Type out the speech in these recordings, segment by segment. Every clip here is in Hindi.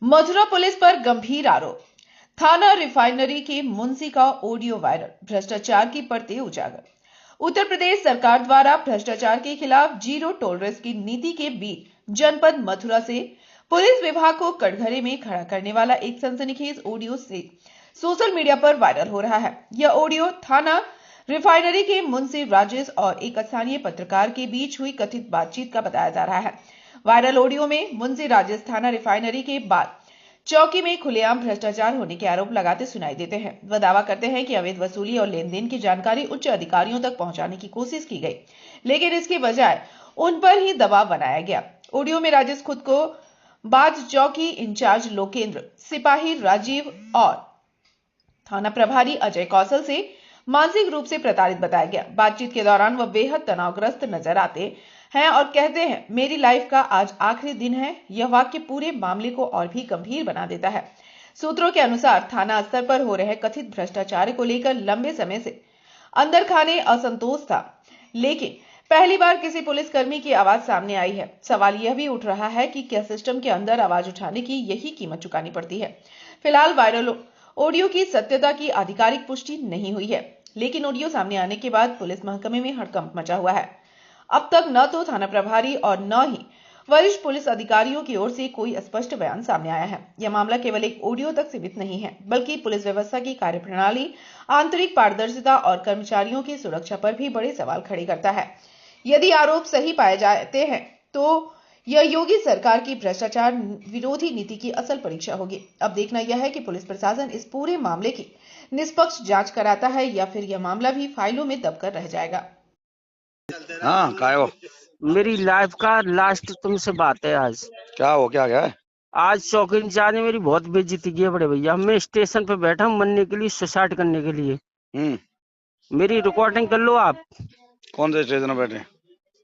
मथुरा पुलिस पर गंभीर आरोप। थाना रिफाइनरी के मुंशी का ऑडियो वायरल, भ्रष्टाचार की परतें उजागर। उत्तर प्रदेश सरकार द्वारा भ्रष्टाचार के खिलाफ जीरो टॉलरेंस की नीति के बीच जनपद मथुरा से पुलिस विभाग को कटघरे में खड़ा करने वाला एक सनसनीखेज ऑडियो से सोशल मीडिया पर वायरल हो रहा है। यह ऑडियो थाना रिफाइनरी के मुंशी राजेश और एक स्थानीय पत्रकार के बीच हुई कथित बातचीत का बताया जा रहा है। वायरल ऑडियो में मुंशी राजेश थाना रिफाइनरी के बाद चौकी में खुलेआम भ्रष्टाचार होने के आरोप लगाते सुनाई देते हैं। वह दावा करते हैं कि अवैध वसूली और लेन देन की जानकारी उच्च अधिकारियों तक पहुंचाने की कोशिश की गई, लेकिन इसके बजाय उन पर ही दबाव बनाया गया। ऑडियो में राजेश खुद को बाज चौकी इंचार्ज लोकेंद्र, सिपाही राजीव और थाना प्रभारी अजय कौशल से मानसिक रूप से प्रताड़ित बताया गया। बातचीत के दौरान वह बेहद तनावग्रस्त नजर आते हैं और कहते हैं, मेरी लाइफ का आज आखिरी दिन है। यह वाक्य पूरे मामले को और भी गंभीर बना देता है। सूत्रों के अनुसार थाना स्तर पर हो रहे कथित भ्रष्टाचार को लेकर लंबे समय से अंदर खाने असंतोष था, लेकिन पहली बार किसी पुलिसकर्मी की आवाज सामने आई है। सवाल यह भी उठ रहा है कि क्या सिस्टम के अंदर आवाज उठाने की यही कीमत चुकानी पड़ती है। फिलहाल वायरल ऑडियो की सत्यता की आधिकारिक पुष्टि नहीं हुई है, लेकिन ऑडियो सामने आने के बाद पुलिस महकमे में हड़कंप मचा हुआ है। अब तक न तो थाना प्रभारी और न ही वरिष्ठ पुलिस अधिकारियों की ओर से कोई स्पष्ट बयान सामने आया है। यह मामला केवल एक ऑडियो तक सीमित नहीं है, बल्कि पुलिस व्यवस्था की कार्यप्रणाली, आंतरिक पारदर्शिता और कर्मचारियों की सुरक्षा पर भी बड़े सवाल खड़े करता है। यदि आरोप सही पाए जाते हैं तो यह योगी सरकार की भ्रष्टाचार विरोधी नीति की असल परीक्षा होगी। अब देखना यह है कि पुलिस प्रशासन इस पूरे मामले की निष्पक्ष जांच कराता है या फिर यह मामला भी फाइलों में दबकर रह जाएगा। हाँ, काय हो? मेरी लाइफ का लास्ट तुमसे बात है आज। क्या हो, क्या गया है? आज चौकी इंचार्ज ने मेरी बहुत बेइज्जती की है बड़े भैया। मैं स्टेशन पे बैठा हूँ मरने के लिए, सुसाइड करने के लिए। मेरी रिकॉर्डिंग कर लो आप। कौन से स्टेशन पे बैठे?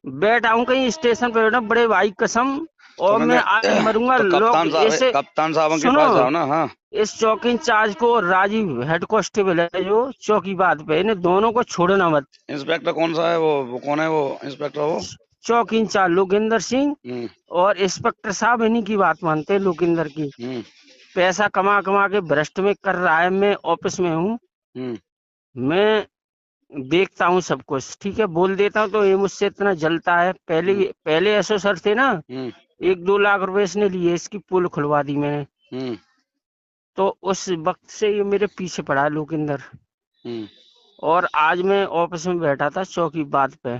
बैठा हूँ कहीं स्टेशन पे बैठा, बड़े भाई कसम। और तो मैं आज मरूंगा। तो कप्तान साहब के पास जाओ ना। हाँ, इस चौकी इंचार्ज को, राजीव हेड कांस्टेबल है जो चौकी बात पे, इन्हें दोनों को छोड़ना मत। इंस्पेक्टर कौन सा है? वो कौन है वो इंस्पेक्टर? वो चौकी इंचार्ज लोकेंद्र सिंह और इंस्पेक्टर साहब इन्हीं की बात मानते हैं, लोकेंद्र की। पैसा कमा कमा के भ्रष्ट में कर रहा है। मैं ऑफिस में हूँ, मैं देखता हूँ सब कुछ। ठीक है, बोल देता हूँ तो ये मुझसे इतना जलता है। पहले ऐसे सर थे ना, 1-2 लाख रुपए इसने लिए, इसकी पुल खुलवा दी मैंने। तो उस वक्त से ये मेरे पीछे पड़ा है लोकेंद्र। और आज मैं ऑफिस में बैठा था चौकी बात पे।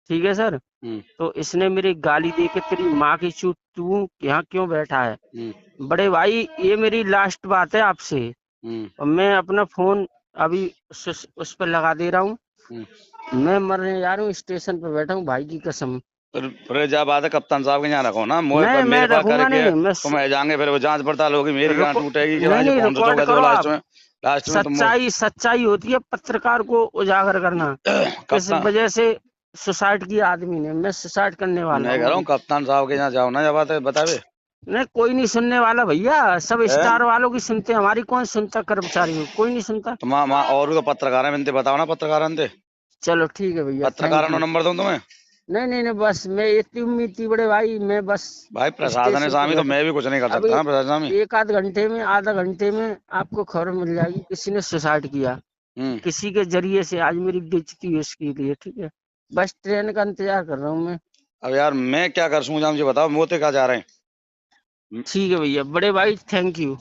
ठीक है सर। तो इसने मेरी गाली दे के, तेरी माँ की चूत, तू यहाँ क्यों बैठा है? बड़े भाई, ये मेरी लास्ट बात है आपसे। और मैं अपना फोन अभी उस पर लगा दे रहा हूँ। मैं मरने जा रहा हूँ, स्टेशन पे बैठा हूँ भाई की कसम। फिर जब बात है कप्तान साहब के यहाँ रखो ना, मैं रखूंगा नहीं। तो मैं जाएंगे, फिर वो जांच पड़ताल होगी, मेरी गांठ टूटेगी कि नहीं, रिकॉर्ड करो आप। लास्ट में सच्चाई होती है पत्रकार को उजागर करना। किस वजह से सुसाइड किया आदमी ने? मैं सुसाइड करने वाला मैं कह रहा हूँ कप्तान साहब के यहाँ जाओ ना, जब बात है बतावे। नहीं, कोई नहीं सुनने वाला भैया। सब स्टार वालों की सुनते, हमारी कौन सुनता? कर्मचारी कोई नहीं सुनता। तो और तो पत्रकार है, बताओ ना पत्रकार। चलो ठीक है भैया, पत्रकार नंबर दूं तुम्हें? नहीं, बस मैं इतनी उम्मीद थी बड़े भाई। मैं बस भाई प्रशासन स्वामी, तो मैं भी कुछ नहीं कर सकता ना प्रशासन। एक आधा घंटे में आपको खबर मिल जाएगी किसी ने सुसाइड किया, किसी के जरिए से। आज मेरी बेइज्जती हुई इसके लिए। ठीक है, बस ट्रेन का इंतजार कर रहा हूँ मैं। अब यार मैं क्या कर सकूं, मुझे बताओ, मोते कहाँ जा रहे हैं? ठीक है भैया, बड़े भाई, थैंक यू।